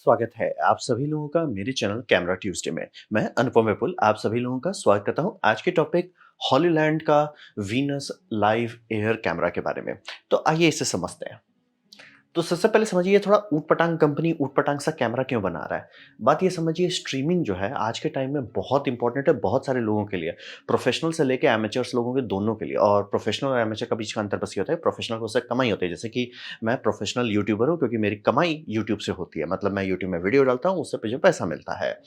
स्वागत है आप सभी लोगों का मेरे चैनल कैमरा ट्यूसडे में। मैं अनुपम विपुल आप सभी लोगों का स्वागत करता हूं। आज के टॉपिक हॉलीलैंड का वीनस लाइव एयर कैमरा के बारे में। तो आइए इसे समझते हैं। तो सबसे पहले समझिए थोड़ा ऊट-पटांग कंपनी ऊट-पटांग सा कैमरा क्यों बना रहा है? बात ये समझिए स्ट्रीमिंग जो है आज के टाइम में बहुत इम्पोर्टेंट है बहुत सारे लोगों के लिए। प्रोफेशनल से लेके एमेचर्स लोगों के दोनों के लिए और प्रोफेशनल और एमेचर का बीच का अंतर बस ये होता है प्रोफेशनल को उससे कमाई होती है। जैसे कि मैं प्रोफेशनल यूट्यूबर हूँ क्योंकि मेरी कमाई यूट्यूब से होती है। मतलब मैं यूट्यूब में वीडियो डालता हूँ उससे मुझे पैसा मिलता है।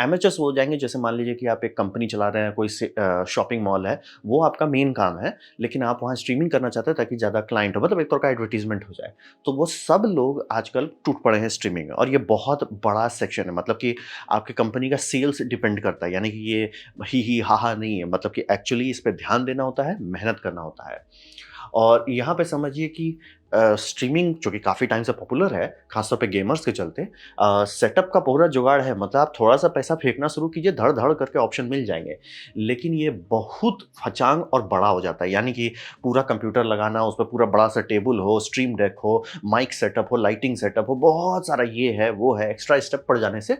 एमेचर्स वो हो जाएँगे जैसे मान लीजिए कि आप एक कंपनी चला रहे हैं कोई शॉपिंग मॉल है, वो आपका मेन काम है, लेकिन आप वहाँ स्ट्रीमिंग करना चाहते हैं ताकि ज़्यादा क्लाइंट हो मतलब एक तरह का एडवर्टाइज़मेंट हो जाए। तो वो सब लोग आजकल टूट पड़े हैं स्ट्रीमिंग में और ये बहुत बड़ा सेक्शन है मतलब कि आपकी कंपनी का सेल्स डिपेंड करता है यानी कि ये ही हा हा नहीं है मतलब कि एक्चुअली इस पे ध्यान देना होता है मेहनत करना होता है और यहाँ पे समझिए कि स्ट्रीमिंग जो कि काफ़ी टाइम से पॉपुलर है खासतौर पे गेमर्स के चलते सेटअप का पूरा जुगाड़ है मतलब आप थोड़ा सा पैसा फेंकना शुरू कीजिए धड़ धड़ करके ऑप्शन मिल जाएंगे लेकिन ये बहुत फचांग और बड़ा हो जाता है यानी कि पूरा कंप्यूटर लगाना उस पर पूरा बड़ा सा टेबल हो स्ट्रीम डेक हो माइक सेटअप हो लाइटिंग सेटअप हो बहुत सारा ये है वो है एक्स्ट्रा स्टेप पड़ जाने से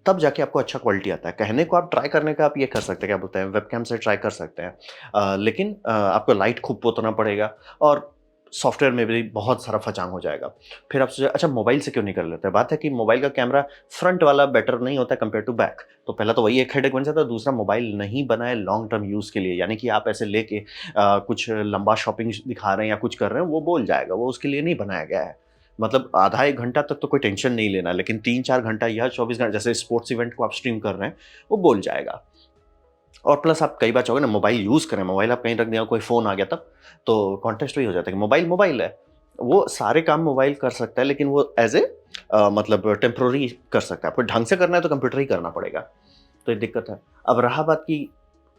तब जाके आपको अच्छा क्वालिटी आता है। कहने को आप ट्राई करने का आप ये कर सकते हैं, क्या बोलते हैं, वेबकैम से ट्राई कर सकते हैं। लेकिन आपको लाइट खूब पोतना पड़ेगा और सॉफ्टवेयर में भी बहुत सारा फचांग हो जाएगा। फिर आप सोचे अच्छा मोबाइल से क्यों नहीं कर लेते? बात है कि मोबाइल का कैमरा फ्रंट वाला बेटर नहीं होता कंपेयर टू बैक। तो पहला तो वही एक हेडेक बन जाता है, दूसरा मोबाइल नहीं बना है लॉन्ग टर्म यूज़ के लिए। यानी कि आप ऐसे लेके कुछ लंबा शॉपिंग दिखा रहे हैं या कुछ कर रहे हैं, वो बोल जाएगा, वो उसके लिए नहीं बनाया गया है। मतलब आधा 1 घंटा तक तो कोई टेंशन नहीं लेना, लेकिन 3-4 घंटा या 24 घंटे जैसे स्पोर्ट्स इवेंट को आप स्ट्रीम कर रहे हैं, वो बोल जाएगा। और प्लस आप कई बार चाहोगे ना मोबाइल यूज़ करें, मोबाइल आप कहीं रख दिया, कोई फ़ोन आ गया तब, तो कॉन्टेक्स्ट वही हो जाता है कि मोबाइल, मोबाइल है। वो सारे काम मोबाइल कर सकता है लेकिन वो एज़ ए मतलब टेम्परेरी कर सकता है। आपको ढंग से करना है तो कंप्यूटर ही करना पड़ेगा, तो ये दिक्कत है। अब रहा बात की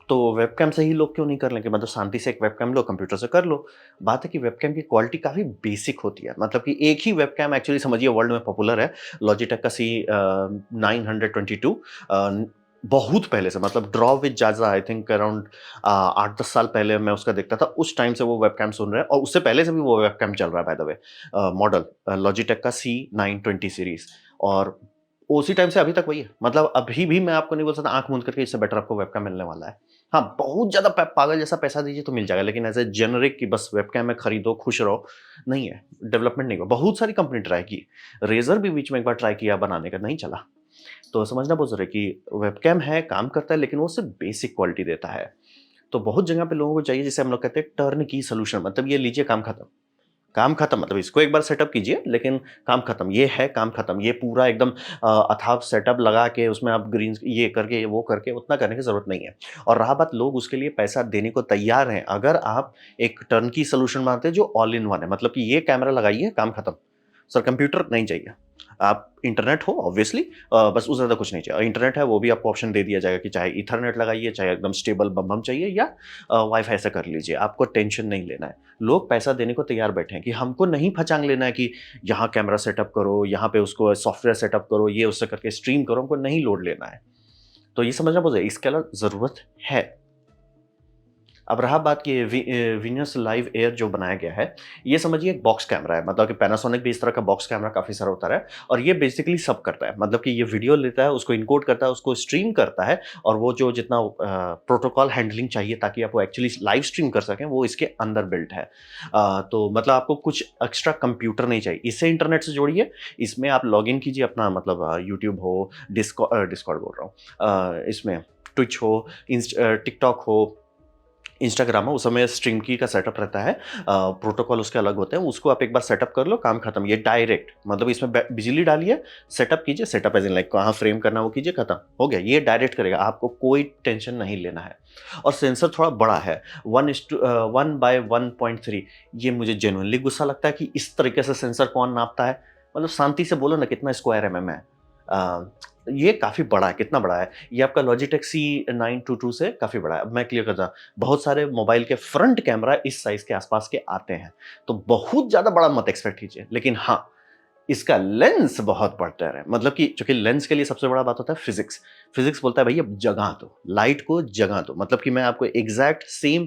तो वेबकैम से ही लोग क्यों नहीं कर लेंगे? मतलब शांति से एक वेबकैम लो, कंप्यूटर से कर लो। बात है कि वेबकैम की क्वालिटी काफ़ी बेसिक होती है। मतलब कि एक ही वेबकैम एक्चुअली समझिए वर्ल्ड में पॉपुलर है, लॉजिटेक का C922 बहुत पहले से मतलब ड्रॉ विद जाज़ा आई थिंक अराउंड 8-10 साल पहले मैं उसका देखता था। उस टाइम से वो वेबकैम सुन रहे हैं और उससे पहले से भी वो वेबकैम चल रहा है by the way model Logitech का C920 सीरीज़ और उसी टाइम से अभी तक वही है। मतलब अभी भी मैं आपको नहीं बोल सकता आँख मूंद करके इससे बेटर आपको वेबकैम मिलने वाला है। हाँ, बहुत ज़्यादा पागल जैसा पैसा दीजिए तो मिल जाएगा, लेकिन ऐसे जेनेरिक कि बस वेबकैम है खरीदो, खुश रहो, नहीं है। डेवलपमेंट नहीं हुआ। बहुत सारी कंपनी ट्राई की। रेज़र भी बीच में एक बार ट्राई किया बनाने का, नहीं चला। तो समझना बहुत ज़रूरी है कि वेबकैम है, काम करता है, लेकिन वो सिर्फ़ बेसिक क्वालिटी देता है। तो बहुत जगह पे लोगों को चाहिए, जिसे हम लोग कहते हैं टर्न की सॉल्यूशन, मतलब ये लीजिए काम खत्म। काम खत्म मतलब इसको एक बार सेटअप कीजिए लेकिन काम खत्म, ये है काम खत्म। ये पूरा एकदम अथाह सेटअप लगा के उसमें आप ग्रीन ये करके वो करके उतना करने की ज़रूरत नहीं है। और रहा बात लोग उसके लिए पैसा देने को तैयार हैं, अगर आप एक टर्नकी सॉल्यूशन मानते हैं जो ऑल इन वन है, मतलब कि ये कैमरा लगाइए काम खत्म। सर कंप्यूटर नहीं चाहिए। आप इंटरनेट हो ऑब्वियसली बस उससे ज़्यादा कुछ नहीं चाहिए। इंटरनेट है वो भी आपको ऑप्शन दे दिया जाएगा कि चाहे ईथरनेट लगाइए, चाहे एकदम स्टेबल बम-बम चाहिए या वाई-फाई से कर लीजिए, आपको टेंशन नहीं लेना है। लोग पैसा देने को तैयार बैठे हैं कि हमको नहीं फचांग लेना है कि यहाँ कैमरा सेटअप करो, यहाँ पे उसको सॉफ्टवेयर सेटअप करो, ये उससे करके स्ट्रीम करो, हमको नहीं लोड लेना है। तो ये समझना बहुत ज़रूरी है, इसके अलावा ज़रूरत है। अब रहा बात कि वीनस लाइव एयर जो बनाया गया है, ये समझिए एक बॉक्स कैमरा है, मतलब कि पैनासोनिक भी इस तरह का बॉक्स कैमरा काफ़ी सारा होता है और ये बेसिकली सब करता है। मतलब कि ये वीडियो लेता है, उसको एन्कोड करता है, उसको स्ट्रीम करता है और वो जो जितना प्रोटोकॉल हैंडलिंग चाहिए ताकि आप वो एक्चुअली लाइव स्ट्रीम कर सकें, वो इसके अंदर बिल्ट है। तो मतलब आपको कुछ एक्स्ट्रा कंप्यूटर नहीं चाहिए। इसे इंटरनेट से जोड़िए, इसमें आप लॉगिन कीजिए अपना मतलब यूट्यूब हो, डिस्कॉर्ड बोल रहा हूँ इसमें ट्विच हो, टिकटॉक हो, इंस्टाग्राम है, उस समय स्ट्रीम की का सेटअप रहता है। प्रोटोकॉल उसके अलग होते हैं, उसको आप एक बार सेटअप कर लो, काम खत्म। ये डायरेक्ट मतलब इसमें बिजली डालिए, सेटअप कीजिए, सेटअप एज़ इन लाइक कहाँ फ्रेम करना है वो कीजिए, खत्म, हो गया। ये डायरेक्ट करेगा, आपको कोई टेंशन नहीं लेना है। और सेंसर थोड़ा बड़ा है, 1:1.3। ये मुझे जेनुइनली गुस्सा लगता है कि इस तरीके से सेंसर कौन नापता है? मतलब शांति से बोलो ना कितना स्क्वायर एमएम है। ये काफ़ी बड़ा है, कितना बड़ा है? ये आपका लॉजिटेक C922 से काफ़ी बड़ा है। अब मैं क्लियर करता हूँ, बहुत सारे मोबाइल के फ्रंट कैमरा इस साइज़ के आसपास के आते हैं, तो बहुत ज़्यादा बड़ा मत एक्सपेक्ट कीजिए। लेकिन हाँ, इसका लेंस बहुत बेटर है, मतलब कि चूँकि लेंस के लिए सबसे बड़ा बात होता है फिज़िक्स। फिज़िक्स बोलता है भैया जगह दो, लाइट को जगह दो। मतलब कि मैं आपको एग्ज़ैक्ट सेम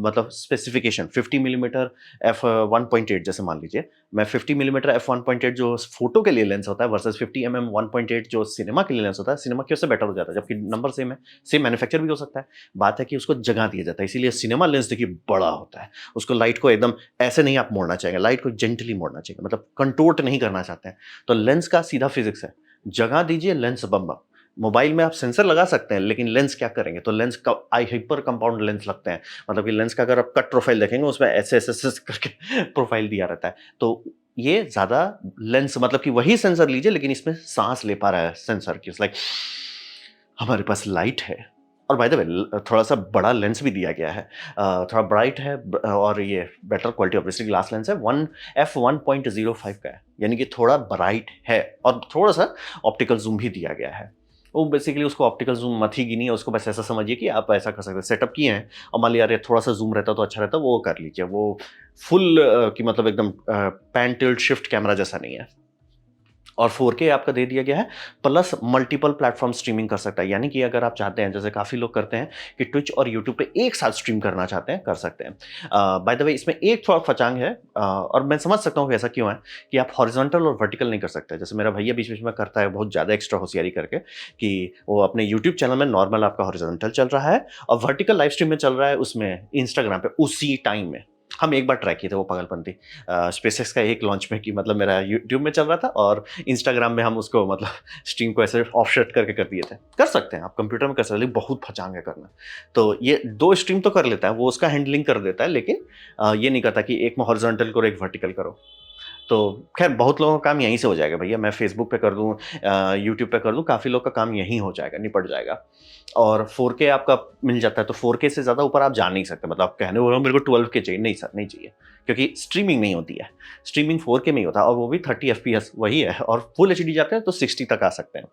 मतलब स्पेसिफ़िकेशन 50 मिलीमीटर f 1.8 जैसे मान लीजिए, मैं 50 मिलीमीटर एफ 1.8 जो फोटो के लिए लेंस होता है वर्सेस 50 1.8 जो सिनेमा के लिए लेंस होता है, सिनेमा की उससे बेटर हो जाता है, जबकि नंबर सेम है, सेम मैन्युफैक्चर भी हो सकता है। बात है कि उसको जगह दिया जाता है, इसीलिए सिनेमा लेंस देखिए बड़ा होता है। उसको लाइट को एकदम ऐसे नहीं आप मोड़ना चाहेंगे, लाइट को जेंटली मोड़ना चाहिए, मतलब कंटोर्ट नहीं करना चाहते हैं। तो लेंस का सीधा फिजिक्स है, जगह दीजिए लेंस बम बम। मोबाइल में आप सेंसर लगा सकते हैं, लेकिन लेंस क्या करेंगे? तो लेंस का आई हाइपर कंपाउंड लेंस लगते हैं। मतलब कि लेंस का अगर आप कट प्रोफाइल देखेंगे उसमें ऐसे करके प्रोफाइल दिया रहता है। तो ये ज़्यादा लेंस मतलब कि वही सेंसर लीजिए, लेकिन इसमें साँस ले पा रहा है सेंसर कि इट्स लाइक हमारे पास लाइट है। और बाय द वे थोड़ा-सा बड़ा लेंस भी दिया गया है। थोड़ा ब्राइट है और ये better quality obviously glass lens है, 1 f1.05 का है, यानी कि थोड़ा ब्राइट है और थोड़ा-सा ऑप्टिकल ज़ूम भी दिया गया है। वो बेसिकली उसको ऑप्टिकल ज़ूम मत ही गिनिए, उसको बस ऐसा समझिए कि आप ऐसा कर सकते हैं, सेटअप किए हैं और मान लिया अरे थोड़ा-सा ज़ूम रहता तो अच्छा रहता, वो कर लीजिए। वो फुल कि मतलब एकदम पैन टिल्ट शिफ्ट कैमरा जैसा नहीं है। और 4K आपका दे दिया गया है, प्लस मल्टीपल प्लेटफ़ॉर्म स्ट्रीमिंग कर सकता है। यानी कि अगर आप चाहते हैं, जैसे काफ़ी लोग करते हैं कि ट्विच और यूट्यूब पे एक साथ स्ट्रीम करना चाहते हैं, कर सकते हैं। बाय द वे इसमें एक थोड़ा फचांग है और मैं समझ सकता हूँ कि ऐसा क्यों है कि आप हॉरिज़ॉन्टल और वर्टिकल नहीं कर सकते। जैसे मेरा भैया बीच-बीच में करता है बहुत ज़्यादा एक्स्ट्रा होशियारी करके कि वो अपने यूट्यूब चैनल में नॉर्मल आपका हॉरिज़ॉन्टल चल रहा है और वर्टिकल लाइव स्ट्रीम में चल रहा है उसमें इंस्टाग्राम पे उसी टाइम में। हम एक बार ट्राई किए थे वो पागलपंती। स्पेसएक्स का एक लॉन्च में कि मतलब मेरा यूट्यूब में चल रहा था और इंस्टाग्राम में हम उसको मतलब स्ट्रीम को ऐसे ऑफसेट करके कर दिए थे। कर सकते हैं आप कंप्यूटर में कर सकते हैं, लेकिन बहुत फचांग है करना। तो ये 2 स्ट्रीम तो कर लेता है, वो उसका हैंडलिंग कर देता है, लेकिन ये नहीं करता कि एक में हॉरिज़ॉन्टल करो, एक वर्टिकल करो। तो खैर बहुत लोगों का काम यहीं से हो जाएगा भैया, मैं फ़ेसबुक पे कर दूँ यूट्यूब पे कर दूँ, काफ़ी लोग का काम यहीं हो जाएगा, निपट जाएगा। और 4K आपका मिल जाता है, तो 4K से ज़्यादा ऊपर आप जा नहीं सकते। मतलब आप कहने वाले हो मेरे को 12K चाहिए, नहीं सर, नहीं चाहिए। क्योंकि स्ट्रीमिंग नहीं होती है। स्ट्रीमिंग 4K में ही होता है और वो भी 30 एफपीएस वही है और फुल एचडी जाते हैं तो 60 तक आ सकते हैं।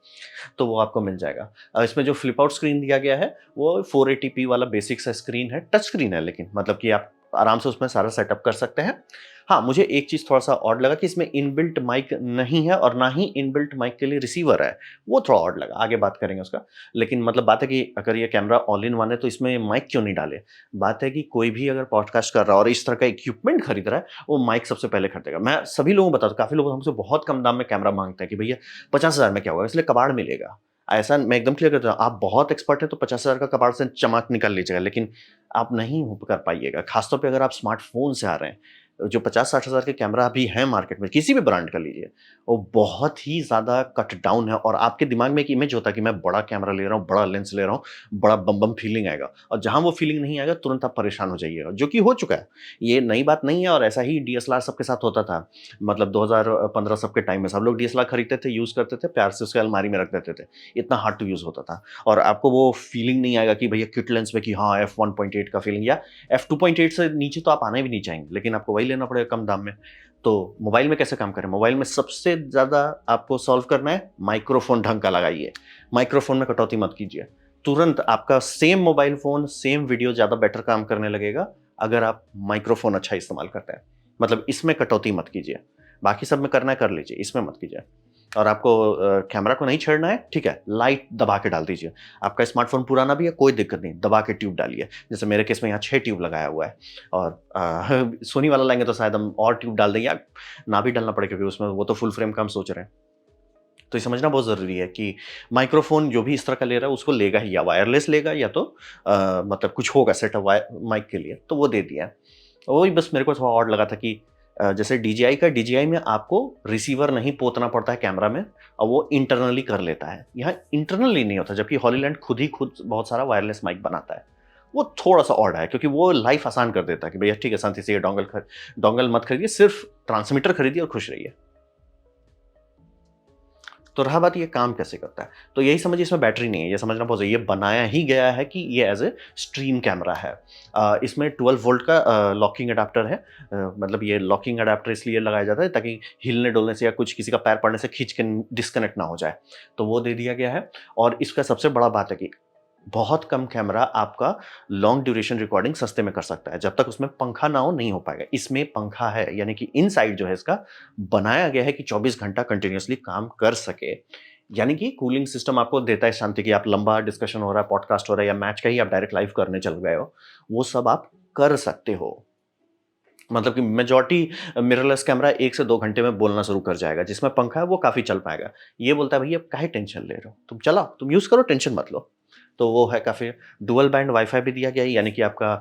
तो वो आपको मिल जाएगा। इसमें जो फ्लिप आउट स्क्रीन दिया गया है, वो 480p वाला बेसिक सा स्क्रीन है, टच स्क्रीन है लेकिन मतलब कि आप आराम से उसमें सारा सेटअप कर सकते हैं। हाँ, मुझे एक चीज़ थोड़ा-सा ऑड लगा कि इसमें इनबिल्ट माइक नहीं है और ना ही इनबिल्ट माइक के लिए रिसीवर है। वो थोड़ा ऑड लगा, आगे बात करेंगे उसका। लेकिन मतलब बात है कि अगर ये कैमरा ऑल इन वन है तो इसमें माइक क्यों नहीं डाले? बात है कि कोई भी अगर पॉडकास्ट कर रहा है और इस तरह का इक्विपमेंट खरीद रहा है, वो माइक सबसे पहले खरीदेगा। मैं सभी लोगों को बताता हूँ, काफ़ी लोग हमसे बहुत कम दाम में कैमरा माँगते हैं कि भैया 50,000 में क्या होगा? इसलिए कबाड़ मिलेगा। ऐसा मैं एकदम क्लियर करता हूँ, आप बहुत एक्सपर्ट हैं तो 50,000 का कबाड़ से चमाक निकाल लीजिएगा, लेकिन आप नहीं हो कर पाइएगा। खासतौर पे अगर आप स्मार्टफ़ोन से आ रहे हैं, जो 50-60,000 के कैमरा अभी हैं मार्केट में, किसी भी ब्रांड का लीजिए, वो बहुत ही ज़्यादा कट डाउन है और आपके दिमाग में एक इमेज होता है कि मैं बड़ा कैमरा ले रहा हूँ, बड़ा लेंस ले रहा हूँ, बड़ा बम-बम फीलिंग आएगा और जहाँ वो फीलिंग नहीं आएगा, तुरंत आप परेशान हो जाइएगा, जो कि हो चुका है। ये नई बात नहीं है और ऐसा ही डीएसएलआर सबके साथ होता था। मतलब 2015 सब के टाइम में सब लोग डीएसएलआर खरीदते थे, यूज़ करते थे, प्यार से उसे अलमारी में रख देते थे। इतना हार्ड टू यूज़ होता था और आपको वो फीलिंग नहीं आएगा कि भैया किट लेंस में कि हाँ, एफ 1.8 का फीलिंग या एफ 2.8 से नीचे तो आप आना भी नहीं चाहेंगे, लेकिन आपको वही लेना पड़ेगा कम दाम में। तो मोबाइल में कैसे काम करें? मोबाइल में सबसे ज़्यादा आपको सॉल्व करना है, माइक्रोफ़ोन ढंग का लगाइए। माइक्रोफ़ोन में कटौती मत कीजिए। तुरंत आपका same mobile phone, same video ज़्यादा बेटर काम करने लगेगा, अगर आप माइक्रोफ़ोन अच्छा इस्तेमाल करते हैं। मतलब इसमें कटौती मत कीजिए। बाकी सब में करना है कर लीजिए, इसमें मत कीजिए। और आपको कैमरा को नहीं छेड़ना है, ठीक है, लाइट दबा के डाल दीजिए। आपका स्मार्टफ़ोन पुराना भी है, कोई दिक्कत नहीं, दबा के ट्यूब डालिए। जैसे मेरे केस में यहाँ 6 ट्यूब लगाया हुआ है और सोनी वाला लेंगे तो शायद हम और ट्यूब डाल दें या ना भी डालना पड़े क्योंकि उसमें वो तो फुल फ्रेम का हम सोच रहे हैं। तो ये समझना बहुत ज़रूरी है कि माइक्रोफ़ोन जो भी इस तरह का ले रहा है उसको लेगा ही, या वायरलेस लेगा या तो मतलब कुछ होगा सेटअप माइक के लिए, तो वो दे दिया। वही बस मेरे को थोड़ा ऑड लगा था कि जैसे DJI में आपको रिसीवर नहीं पोतना पड़ता है कैमरा में और वो इंटरनली कर लेता है। यहाँ इंटरनली नहीं होता, जबकि हॉलीलैंड खुद बहुत सारा वायरलेस माइक बनाता है। वो थोड़ा-सा ऑड है क्योंकि वो लाइफ़ आसान कर देता है कि भैया ठीक है, शांति से ये डोंगल मत खरीदिए, सिर्फ़ ट्रांसमीटर खरीदिए और खुश रहिए। तो रहा बात ये काम कैसे करता है, तो यही समझिए इसमें बैटरी नहीं है, ये समझना बहुत ज़रूरी है। ये बनाया ही गया है कि ये एज़ ए स्ट्रीम कैमरा है। इसमें 12 वोल्ट का लॉकिंग एडाप्टर है। मतलब ये लॉकिंग एडाप्टर इसलिए लगाया जाता है ताकि हिलने-डुलने से या कुछ किसी का पैर पड़ने से खींच के डिस्कनेक्ट ना हो जाए, तो वो दे दिया गया है। और इसका सबसे बड़ा बात है कि बहुत कम कैमरा आपका लॉन्ग ड्यूरेशन रिकॉर्डिंग सस्ते में कर सकता है। जब तक उसमें पंखा ना हो नहीं हो पाएगा। इसमें पंखा है, यानी कि इनसाइड जो है इसका बनाया गया है कि 24 घंटा कंटिन्यूअसली काम कर सके। यानी कि कूलिंग सिस्टम आपको देता है शांति कि आप लंबा डिस्कशन हो रहा है, पॉडकास्ट हो रहा है या मैच का ही आप डायरेक्ट लाइव करने चल गए हो, वो सब आप कर सकते हो। मतलब कि मेजॉरिटी मिररलेस कैमरा 1 से 2 घंटे में बोलना शुरू कर जाएगा, जिसमें पंखा है वो काफ़ी चल पाएगा। ये बोलता है भैया काहे टेंशन ले रहे हो? तुम चलाओ, तुम यूज़ करो टेंशन मत लो। तो वो है काफ़ी डुअल बैंड वाई-फाई भी दिया गया है, यानी कि आपका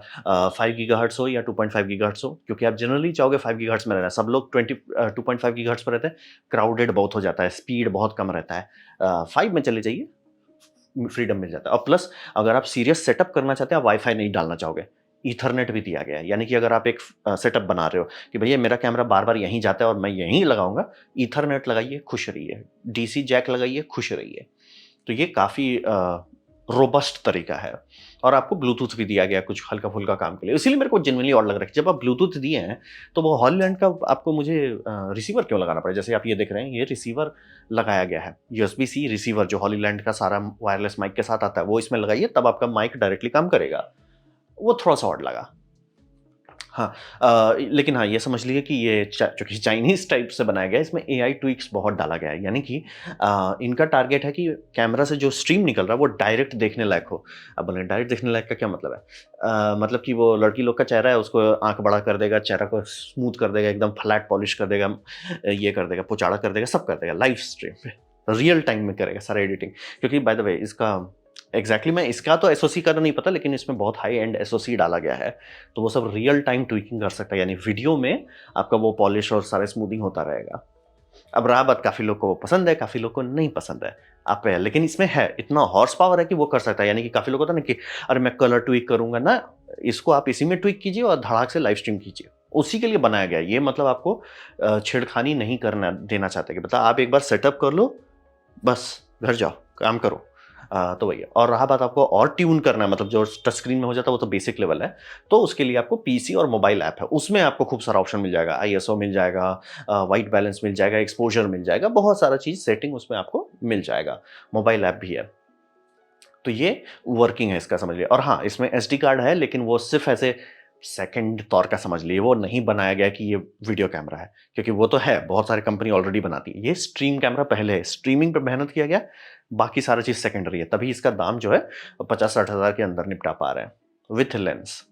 5 गीगाहर्ट्ज़ हो या 2.5 गीगाहर्ट्ज़ हो, क्योंकि आप जनरली चाहोगे 5 गीगाहर्ट्ज़ में रहना। सब लोग 2.5 गीगाहर्ट्ज़ पे रहते हैं, क्राउडेड बहुत हो जाता है, स्पीड बहुत कम रहता है। 5 में चले जाइए, फ्रीडम मिल जाता है। और प्लस अगर आप सीरियस सेटअप करना चाहते हैं, आप वाई-फाई नहीं डालना चाहोगे, ईथरनेट भी दिया गया है। यानी कि अगर आप एक सेटअप बना रहे हो कि भैया मेरा कैमरा बार-बार यहीं जाता है और मैं यहीं लगाऊँगा, ईथरनेट लगाइए, खुश रहिए। डीसी जैक लगाइए, खुश रहिए। तो ये काफ़ी रोबस्ट तरीका है। और आपको ब्लूटूथ भी दिया गया है कुछ हल्का-फुल्का काम के लिए। इसीलिए मेरे को जेनुइनली ऑड लग रहा है कि जब आप ब्लूटूथ दिए हैं, तो वो हॉलीलैंड का आपको मुझे रिसीवर क्यों लगाना पड़ा? जैसे आप ये देख रहे हैं, ये रिसीवर लगाया गया है। यूएसबी सी रिसीवर जो हॉलीलैंड का सारा वायरलेस माइक के साथ आता है, वो इसमें लगाइए, तब आपका माइक डायरेक्टली काम करेगा। वो थोड़ा-सा ऑड लगा। हाँ, लेकिन हाँ, ये समझ लीजिए कि ये चूँकि चाइनीज़ टाइप से बनाया गया है, इसमें एआई ट्विक्स बहुत डाला गया है। यानी कि इनका टारगेट है कि कैमरा से जो स्ट्रीम निकल रहा है, वो डायरेक्ट देखने लायक हो। अब बोलें डायरेक्ट देखने लायक का क्या मतलब है? मतलब कि वो लड़की लोग का चेहरा है, उसको आँख बड़ा कर देगा, चेहरा को स्मूथ कर देगा, एकदम फ्लैट पॉलिश कर देगा, ये कर देगा, पुचाड़ा कर देगा, सब कर देगा लाइव स्ट्रीम पे। रियल टाइम में करेगा सारा एडिटिंग। क्योंकि बाय द वे इसका एग्ज़ैक्टली मैं इसका तो एसओसी का तो नहीं पता, लेकिन इसमें बहुत हाई एंड एसओसी डाला गया है। तो वो सब रियल टाइम ट्विकिंग कर सकता है, यानी वीडियो में आपका वो पॉलिश और सारा स्मूथिंग होता रहेगा। अब रहा बात, काफ़ी लोग को वो पसंद है, काफ़ी लोग को नहीं पसंद है। आप पे है, लेकिन इसमें है, इतना हॉर्स पावर है कि वो कर सकता है। यानी कि काफ़ी लोग होता है ना कि अरे मैं कलर ट्विक करूँगा ना, इसको आप इसी में ट्विक कीजिए और धड़ाक से लाइव स्ट्रीम कीजिए। उसी के लिए बनाया गया है। ये मतलब आपको छेड़खानी नहीं करना देना चाहते कि मतलब आप एक बार सेटअप कर लो, बस घर जाओ, काम करो। तो वही है। और रहा बात आपको और ट्यून करना है, मतलब जो टच स्क्रीन में हो जाता है वो तो बेसिक लेवल है। तो उसके लिए आपको पीसी और मोबाइल ऐप है, उसमें आपको खूब सारा ऑप्शन मिल जाएगा। आईएसओ मिल जाएगा, व्हाइट बैलेंस मिल जाएगा, एक्सपोज़र मिल जाएगा, बहुत सारा चीज़ सेटिंग उसमें आपको मिल जाएगा। मोबाइल ऐप भी है। तो ये वर्किंग है इसका, समझ लिया। और हाँ, इसमें एसडी कार्ड है, लेकिन वो सिर्फ़ ऐसे सेकंड तौर का समझ लीजिए, वो नहीं बनाया गया कि ये वीडियो कैमरा है, क्योंकि वो तो है, बहुत सारी कंपनी ऑलरेडी बनाती है। ये स्ट्रीम कैमरा पहले है, स्ट्रीमिंग पे मेहनत किया गया, बाकी सारा चीज़ सेकेंडरी है, तभी इसका दाम जो है 50-60 हज़ार के अंदर निपटा पा रहे हैं, विथ लेंस।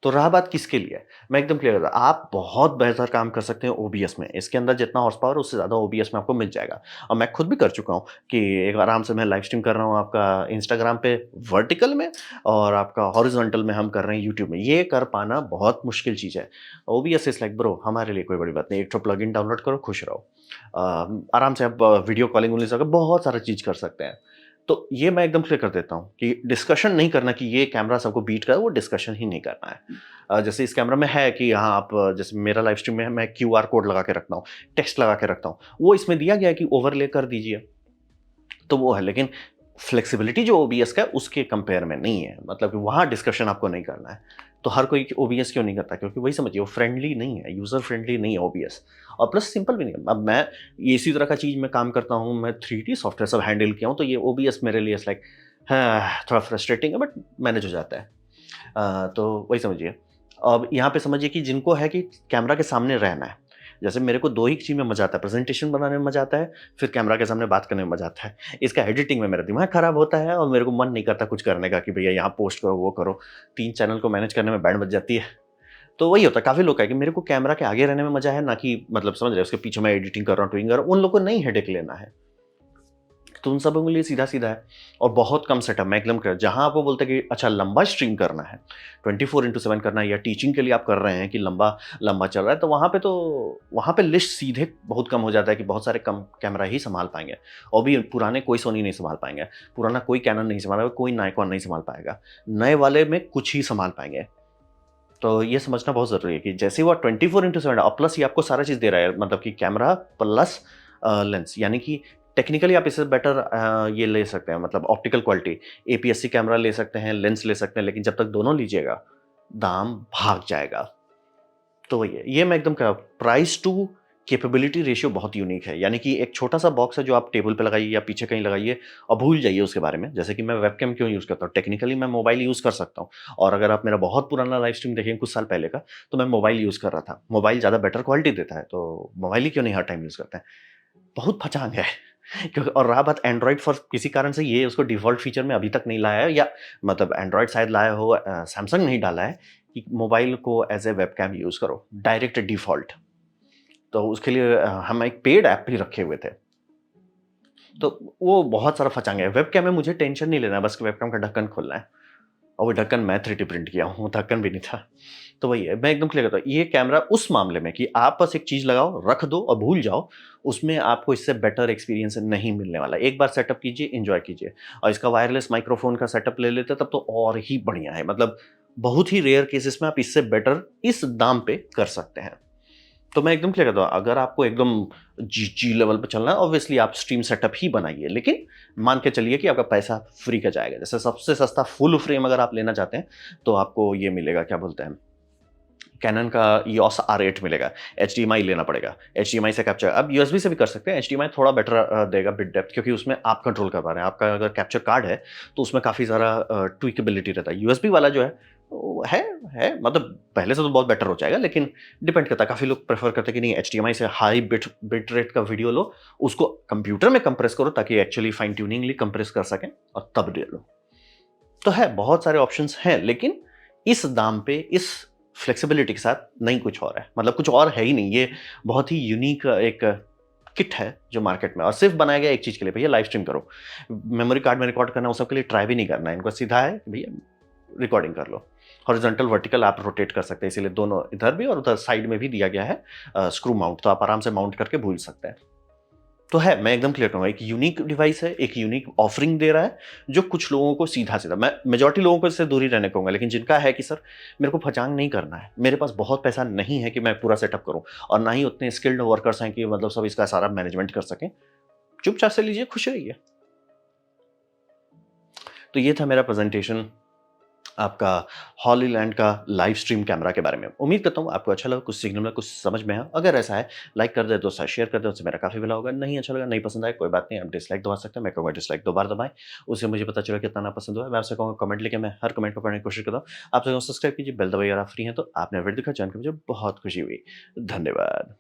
तो रहा बात किसके लिए, मैं एकदम क्लियर था, आप बहुत बेहतर काम कर सकते हैं ओबीएस में। इसके अंदर जितना हॉर्स पावर उससे ज़्यादा ओबीएस में आपको मिल जाएगा। और मैं खुद भी कर चुका हूँ कि एक आराम से मैं लाइव स्ट्रीम कर रहा हूँ आपका इंस्टाग्राम पे वर्टिकल में, और आपका हॉरिजॉन्टल में हम कर रहे हैं यूट्यूब में। ये कर पाना बहुत मुश्किल चीज़ है। ओबीएस इज़ लाइक ब्रो, हमारे लिए कोई बड़ी बात नहीं, एक ठो प्लगइन डाउनलोड करो, खुश रहो। आराम से आप वीडियो कॉलिंग वॉलिंग से बहुत सारा चीज़ कर सकते हैं। तो ये मैं एकदम क्लियर कर देता हूँ कि डिस्कशन नहीं करना कि ये कैमरा सबको बीट करे, वो डिस्कशन ही नहीं करना है। जैसे इस कैमरा में है कि हाँ, आप जैसे मेरा लाइव स्ट्रीम में है, मैं क्यूआर कोड लगा के रखता हूँ, टेक्स्ट लगा के रखता हूँ। वो इसमें दिया गया है कि ओवरले कर दीजिए, तो वो है। लेकिन फ्लेक्सिबिलिटी जो ओबीएस का है उसके कंपेयर में नहीं है, मतलब कि वहाँ डिस्कशन आपको नहीं करना है। तो हर कोई ओबीएस क्यों नहीं करता? क्योंकि वही समझिए वो फ्रेंडली नहीं है, यूज़र फ्रेंडली नहीं है ओबीएस, और प्लस सिंपल भी नहीं है। अब मैं ये इसी तरह का चीज़ मैं काम करता हूँ, मैं 3D सॉफ्टवेयर सब हैंडल किया हूँ, तो ये ओबीएस मेरे लिए इट्स लाइक हाँ, थोड़ा फ्रस्ट्रेटिंग है, बट मैनेज हो जाता है। तो वही समझिए। अब यहाँ पे समझिए कि जिनको है कि कैमरा के सामने रहना है, जैसे मेरे को 2 ही चीज़ में मज़ा आता है, प्रेज़ेंटेशन बनाने में मज़ा आता है, फिर कैमरा के सामने बात करने में मज़ा आता है। इसका एडिटिंग में मेरा दिमाग खराब होता है और मेरे को मन नहीं करता कुछ करने का कि भैया यहाँ पोस्ट करो, वो करो। 3 चैनल को मैनेज करने में बैंड बज जाती है। तो वही होता है, काफ़ी लोग का है कि मेरे को कैमरा के आगे रहने में मज़ा है, ना कि मतलब समझ रहे हो उसके पीछे मैं एडिटिंग कर रहा हूँ, ट्विंग कर रहा हूँ, उन लोगों को नहीं हेडेक लेना है। तो उन सबों के लिए सीधा-सीधा है और बहुत कम सेटअप में एकदम क्लियर। जहाँ आपको बोलते हैं कि अच्छा लंबा स्ट्रीम करना है, 24/7 करना है, या टीचिंग के लिए आप कर रहे हैं कि लंबा चल रहा है, तो वहाँ पे लिस्ट सीधे बहुत कम हो जाता है कि बहुत सारे कम कैमरा ही सँभाल पाएँगे। और भी पुराने कोई सोनी नहीं सँभाल पाएँगे, पुराना कोई कैनन नहीं सँभाल पाएगा, कोई नायकॉन नहीं सँभाल पाएगा। नए वाले में कुछ ही सँभाल पाएँगे। तो ये समझना बहुत ज़रूरी है कि जैसे ही वो 24/7 और प्लस ये आपको सारा चीज़ दे रहा है, मतलब कि कैमरा प्लस लेंस, यानी कि टेक्निकली आप इससे बेटर ये ले सकते हैं, मतलब ऑप्टिकल क्वालिटी एपीएस-सी कैमरा ले सकते हैं, लेंस ले सकते हैं, लेकिन जब तक दोनों लीजिएगा, दाम भाग जाएगा। तो वही है, ये मैं एकदम प्राइस टू कैपेबिलिटी रेशियो बहुत यूनिक है, यानी कि एक छोटा-सा बॉक्स है जो आप टेबल पे लगाइए या पीछे कहीं लगाइए और भूल जाइए उसके बारे में। जैसे कि मैं वेबकैम क्यों यूज़ करता हूँ, टेक्निकली मैं मोबाइल यूज़ कर सकता हूँ, और अगर आप मेरा बहुत पुराना लाइव स्ट्रीम देखें कुछ साल पहले का, तो मैं मोबाइल यूज़ कर रहा था। मोबाइल ज़्यादा बेटर क्वालिटी देता है, तो मोबाइल ही क्यों नहीं हर टाइम यूज़ करते हैं। बहुत फचांग है। क्योंकि और रहा बात एंड्रॉइड, फॉर किसी कारण से ये उसको डिफ़ॉल्ट फीचर में अभी तक नहीं लाया है, या मतलब एंड्रॉइड शायद लाया हो, सैमसंग नहीं डाला है कि मोबाइल को एज़ ए वेबकैम यूज़ करो, डायरेक्ट डिफ़ॉल्ट। तो उसके लिए हम एक पेड ऐप भी रखे हुए थे। तो वो बहुत सारा फँसा गया। वेबकैम में मुझे टेंशन नहीं लेना है, बस वेबकैम का ढक्कन खोलना है और वो ढक्कन मैं 3D प्रिंट किया हूँ, ढक्कन भी नहीं था। तो वही है, मैं एकदम क्लियर करता हूँ, ये कैमरा उस मामले में कि आप बस एक चीज़ लगाओ, रख दो और भूल जाओ, उसमें आपको इससे बेटर एक्सपीरियंस नहीं मिलने वाला है। एक बार सेटअप कीजिए, एन्जॉय कीजिए और इसका वायरलेस माइक्रोफ़ोन का सेटअप ले लेते तब तो और ही बढ़िया है। मतलब बहुत ही रेयर केसेज़ में आप इससे बेटर इस दाम पे कर सकते हैं। तो मैं एकदम क्लियर करता हूँ, अगर आपको एकदम जी लेवल पे चलना है, ऑब्वियसली आप स्ट्रीम सेटअप ही बनाइए, लेकिन मान के चलिए कि आपका पैसा फ्री का जाएगा। जैसे सबसे सस्ता फुल फ्रेम अगर आप लेना चाहते हैं, तो आपको ये मिलेगा, क्या बोलते हैं, कैनन का EOS R8 मिलेगा। एचडीएमआई लेना पड़ेगा। एचडीएमआई से कैप्चर, अब यूएसबी से भी कर सकते हैं। एचडीएमआई थोड़ा बेटर देगा बिट डेप्थ, क्योंकि उसमें आप कंट्रोल कर पा रहे हैं। आपका अगर कैप्चर कार्ड है, तो उसमें काफ़ी ज़्यादा ट्विकेबिलिटी रहता है। यूएसबी वाला जो है, वो है मतलब पहले से तो बहुत बेटर हो जाएगा, लेकिन डिपेंड करता है। काफ़ी लोग प्रेफ़र करते हैं कि नहीं, एचडीएमआई से हाई बिट रेट का वीडियो लो, उसको कंप्यूटर में कंप्रेस करो ताकि एक्चुअली फाइन ट्यूनिंगली कंप्रेस कर सकें और तब ले लो। तो है, बहुत सारे ऑप्शंस हैं, लेकिन इस दाम पे, इस फ्लेक्सिबिलिटी के साथ नहीं कुछ और है। मतलब कुछ और है ही नहीं। ये बहुत ही यूनिक एक किट है जो मार्केट में, और सिर्फ़ बनाया गया एक चीज़ के लिए, भैया लाइव स्ट्रीम करो। मेमोरी कार्ड में रिकॉर्ड करना, वो सब के लिए ट्राई भी नहीं करना है। इनको सीधा है कि भैया रिकॉर्डिंग कर लो। हॉरिज़ॉन्टल, वर्टिकल आप रोटेट कर सकते हैं, इसीलिए दोनों इधर भी और उधर साइड में भी दिया गया है स्क्रू माउंट, तो आप आराम से माउंट करके भूल सकते हैं। तो है, मैं एकदम क्लियर कहूँगा, एक यूनिक डिवाइस है, एक यूनिक ऑफरिंग दे रहा है, जो कुछ लोगों को सीधा-सीधा, मैं मेजॉरिटी लोगों को इससे दूर ही रहने कहूँगा, लेकिन जिनका है कि सर मेरे को फचांग नहीं करना है, मेरे पास बहुत पैसा नहीं है कि मैं पूरा सेटअप करूँ और ना ही उतने स्किल्ड वर्कर्स हैं कि मतलब सब इसका सारा मैनेजमेंट कर सकें, चुपचाप से लीजिए, खुश रहिए। तो ये था मेरा प्रेज़ेंटेशन आपका हॉलीलैंड का लाइव स्ट्रीम कैमरा के बारे में। उम्मीद करता हूँ आपको अच्छा लगा, कुछ सीखने में, कुछ समझ में आया। अगर ऐसा है, लाइक कर दें, दोस्त के साथ शेयर कर दें, उससे मेरा काफ़ी भला होगा। नहीं अच्छा लगा, नहीं पसंद आया, कोई बात नहीं, आप डिसलाइक दबा सकते हैं। मैं कहूँगा डिसलाइक 2 बार दबाएँ, उससे मुझे पता चलेगा कितना नापसंद हुआ है। मैं आपसे कहूँगा कमेंट लिखें, मैं हर कमेंट को पढ़ने की कोशिश करता हूँ। आपसे कहूँगा सब्सक्राइब कीजिए, बेल दबाइए अगर आप फ्री हैं तो। आपने वीडियो देखा, जान के मुझे बहुत खुशी हुई। धन्यवाद।